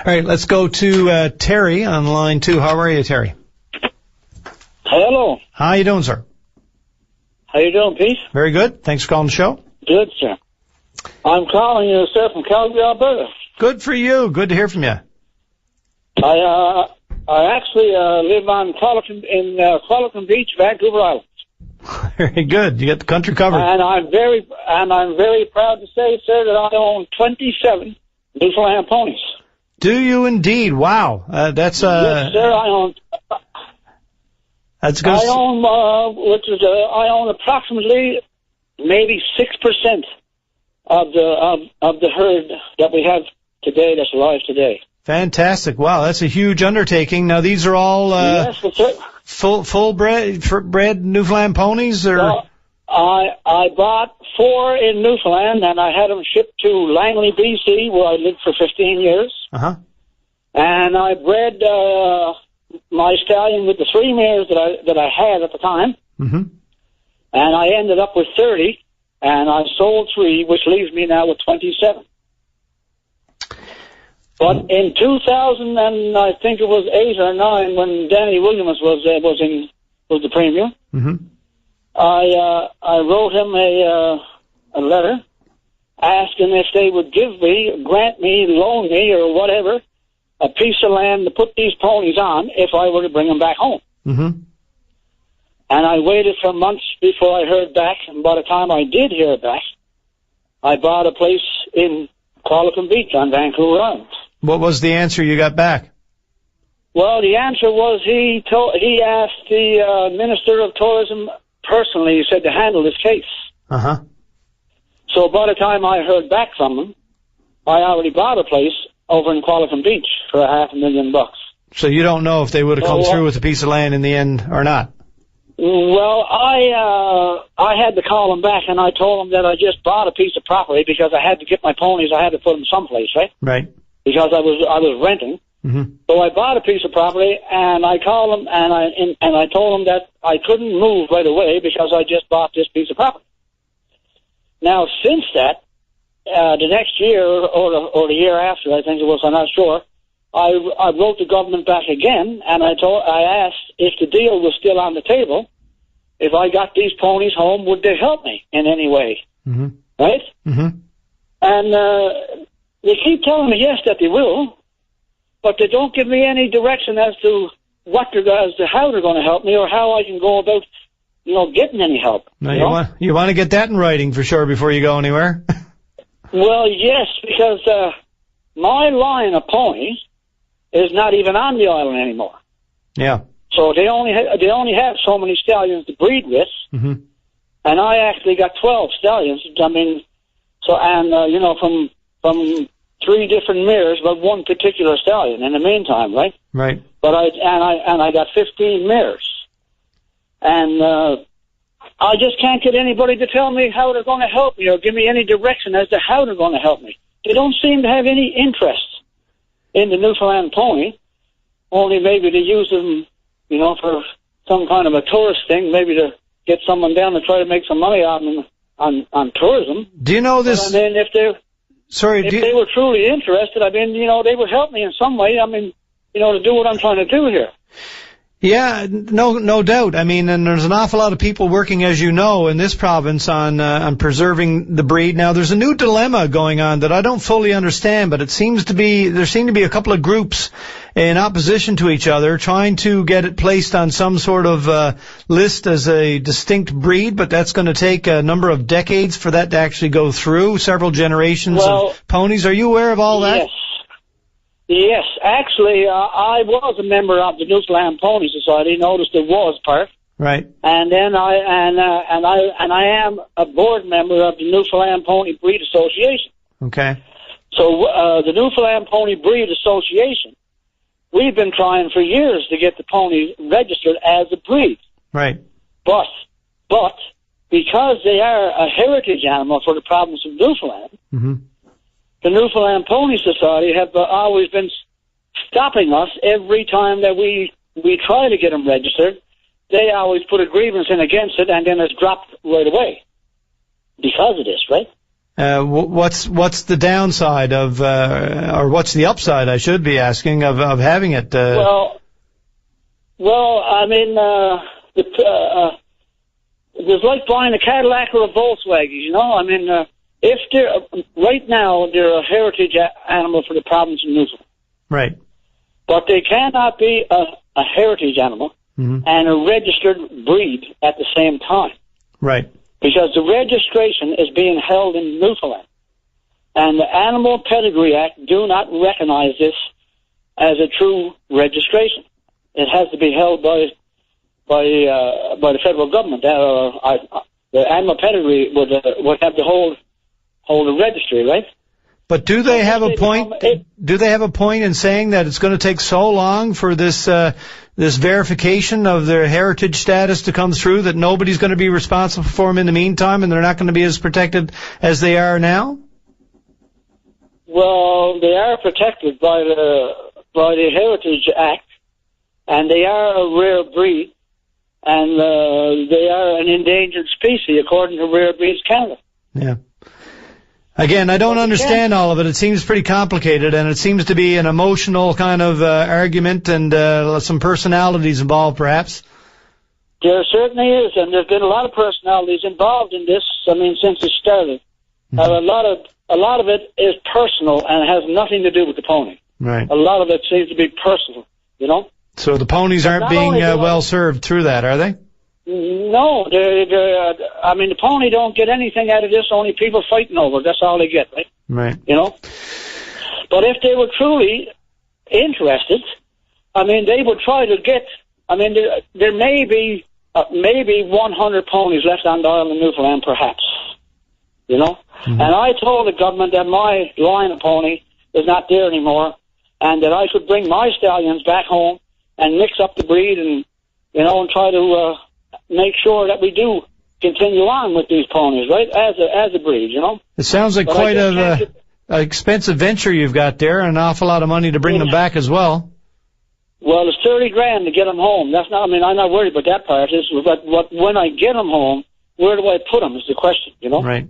All right, let's go to Terry on line 2. How are you, Terry? Hello. How you doing, sir? How you doing, Pete? Very good. Thanks for calling the show. Good, sir. I'm calling you, sir, from Calgary, Alberta. Good for you. Good to hear from you. I actually live on Qualicum Beach, Vancouver Island. Very good. You got the country covered. And I'm very proud to say, sir, that I own 27 Newfoundland ponies. Do you indeed? Wow. That's yes, sir. I own. That's good. I own approximately maybe 6% of the herd that we have today, that's alive today. Fantastic. Wow, that's a huge undertaking. Now these are all yes, that's it. full bred Newfoundland ponies, or well, I bought 4 in Newfoundland, and I had them shipped to Langley, BC, where I lived for 15 years. Uh-huh. And I bred my stallion with the 3 mares that I had at the time. Mm-hmm. And I ended up with 30, and I sold 3, which leaves me now with 27. But in 2000, and I think it was 8 or 9, when Danny Williams was the premier, mm-hmm. I wrote him a letter asking if they would grant me, loan me, or whatever, a piece of land to put these ponies on if I were to bring them back home. Mm-hmm. And I waited for months before I heard back, and by the time I did hear back, I bought a place in Qualicum Beach on Vancouver Island. What was the answer you got back? Well, the answer was he asked the Minister of Tourism personally, he said, to handle this case. Uh-huh. So by the time I heard back from him, I already bought a place over in Qualicum Beach for $500,000. So you don't know if they would have come through with a piece of land in the end or not? Well, I had to call him back, and I told him that I just bought a piece of property because I had to get my ponies. I had to put them someplace, right? Right. Because I was renting. Mm-hmm. So I bought a piece of property, and I called him, and I told him that I couldn't move right away because I just bought this piece of property. Now, since that, the next year or the year after, I think it was, I'm not sure, I wrote the government back again, and I asked if the deal was still on the table, if I got these ponies home, would they help me in any way? Mm-hmm. Right? Mm-hmm. And they keep telling me, yes, that they will, but they don't give me any direction as to how they're going to help me or how I can go about, getting any help. No, you want to get that in writing for sure before you go anywhere. Well, yes, because my line of ponies is not even on the island anymore. Yeah. So they only have so many stallions to breed with, mm-hmm. and I actually got 12 stallions. I mean, from 3 different mares, but 1 particular stallion in the meantime, right? Right. But I got 15 mares, and I just can't get anybody to tell me how they're going to help me or give me any direction as to how they're going to help me. They don't seem to have any interest in the Newfoundland pony, only maybe to use them, for some kind of a tourist thing, maybe to get someone down to try to make some money on tourism. Do you know this? But, I mean, if they were truly interested, I mean, they would help me in some way. I mean, to do what I'm trying to do here. Yeah, no doubt. I mean, and there's an awful lot of people working, as you know, in this province on preserving the breed. Now, there's a new dilemma going on that I don't fully understand, but there seem to be a couple of groups in opposition to each other trying to get it placed on some sort of list as a distinct breed, but that's going to take a number of decades for that to actually go through, several generations of ponies. Are you aware of all that? Yes, actually, I was a member of the Newfoundland Pony Society. Notice there was part. Right. And then I am a board member of the Newfoundland Pony Breed Association. Okay. So the Newfoundland Pony Breed Association, we've been trying for years to get the ponies registered as a breed. Right. But because they are a heritage animal for the province of Newfoundland. Mm-hmm. The Newfoundland Pony Society have always been stopping us every time that we try to get them registered. They always put a grievance in against it, and then it's dropped right away because of this, right? What's the downside of, or what's the upside, I should be asking, of having it? Well, I mean, there's like buying a Cadillac or a Volkswagen, you know? I mean, if right now they're a heritage animal for the province of Newfoundland. Right. But they cannot be a heritage animal and a registered breed at the same time. Right. Because the registration is being held in Newfoundland. And the Animal Pedigree Act do not recognize this as a true registration. It has to be held by the federal government. The Animal Pedigree would have to hold a registry, right? But do they have a point? Do they have a point in saying that it's going to take so long for this verification of their heritage status to come through that nobody's going to be responsible for them in the meantime, and they're not going to be as protected as they are now? Well, they are protected by the Heritage Act, and they are a rare breed, and they are an endangered species according to Rare Breeds Canada. Yeah. Again, I don't understand all of it. It seems pretty complicated, and it seems to be an emotional kind of argument and some personalities involved, perhaps. There certainly is, and there's been a lot of personalities involved in this, I mean, since it started. A lot of it is personal and has nothing to do with the pony. Right. A lot of it seems to be personal, you know? So the ponies aren't being well served through that, are they? No, I mean, the pony don't get anything out of this, only people fighting over it. That's all they get, right? Right. You know? But if they were truly interested, I mean, they would try to get, I mean, there may be maybe 100 ponies left on the island of Newfoundland, perhaps. You know? And I told the government that my line of pony is not there anymore, and that I could bring my stallions back home and mix up the breed and, you know, and try to make sure that we do continue on with these ponies, right, as a breed, you know. It sounds like quite an expensive venture you've got there, and an awful lot of money to bring them back as well. Well, it's $30,000 to get them home. That's not. I mean, I'm not worried about that part. But when I get them home, where do I put them? Is the question, you know. Right.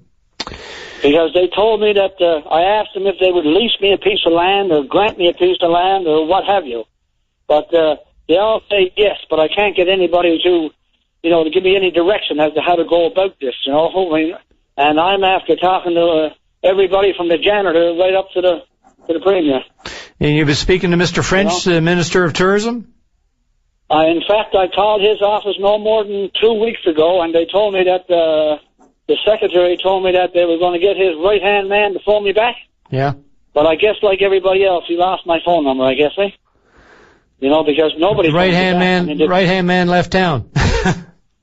Because they told me that I asked them if they would lease me a piece of land or grant me a piece of land or what have you. But they all say yes, but I can't get anybody to, you know, to give me any direction as to how to go about this, you know. And I'm after talking to everybody from the janitor right up to the premier. And you've been speaking to Mr. French, the Minister of Tourism? In fact, I called his office no more than 2 weeks ago, and they told me that the secretary told me that they were going to get his right-hand man to phone me back. Yeah. But I guess like everybody else, he lost my phone number, I guess, eh? You know, because nobody... The right-hand man left town.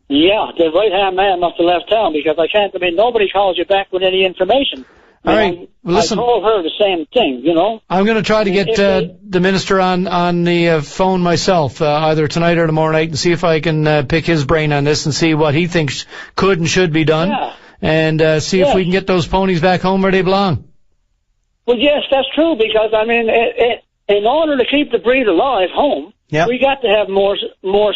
Yeah, the right-hand man must have left town, because I mean, nobody calls you back with any information. All right, well, listen. I told her the same thing, you know. I'm going to try to get the minister on the phone myself, either tonight or tomorrow night, and see if I can pick his brain on this and see what he thinks could and should be done, and see if we can get those ponies back home where they belong. Well, yes, that's true, because, I mean, in order to keep the breed alive home, we got to have more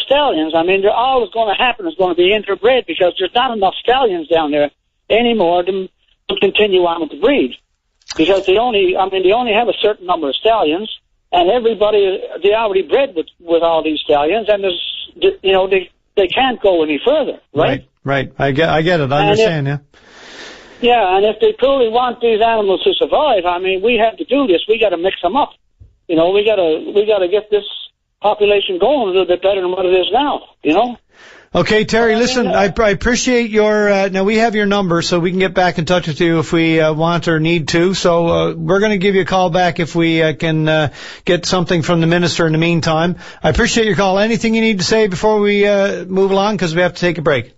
stallions. I mean, all that's going to happen is going to be interbred, because there's not enough stallions down there anymore to continue on with the breed, because they only have a certain number of stallions, and they already bred with all these stallions, and they can't go any further, right? Right. I get it. I understand. Yeah, and if they truly want these animals to survive, I mean, we have to do this. We got to mix them up. You know, we got to get this population going a little bit better than what it is now. You know. Okay, Terry, listen, I appreciate your, now we have your number, so we can get back in touch with you if we want or need to. So we're going to give you a call back if we can get something from the minister in the meantime. I appreciate your call. Anything you need to say before we move along, because we have to take a break?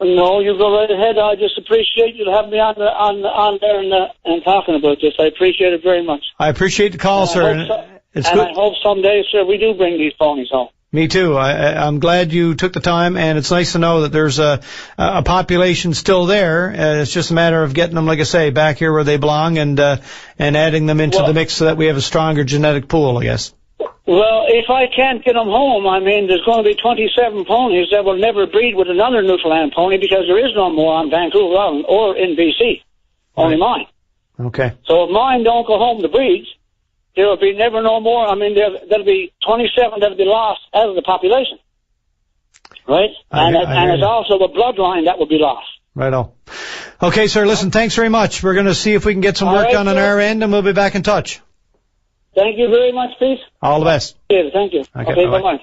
No, you go right ahead. I just appreciate you having me on there and talking about this. I appreciate it very much. I appreciate the call, sir. It's good. I hope someday, sir, we do bring these ponies home. Me too. I'm glad you took the time, and it's nice to know that there's a population still there. It's just a matter of getting them, like I say, back here where they belong, and adding them into the mix so that we have a stronger genetic pool, I guess. Well, if I can't get them home, I mean, there's going to be 27 ponies that will never breed with another Newfoundland pony, because there is no more on Vancouver Island or in BC. only mine. Okay. So if mine don't go home to breeds, there will be never no more. I mean, there'll be 27 that'll be lost out of the population. Right? And it's also the bloodline that will be lost. Right-o. Okay, sir, listen, thanks very much. We're going to see if we can get some work done on our end, and we'll be back in touch. Thank you very much, Pete. All the best. Thank you. Okay, bye-bye.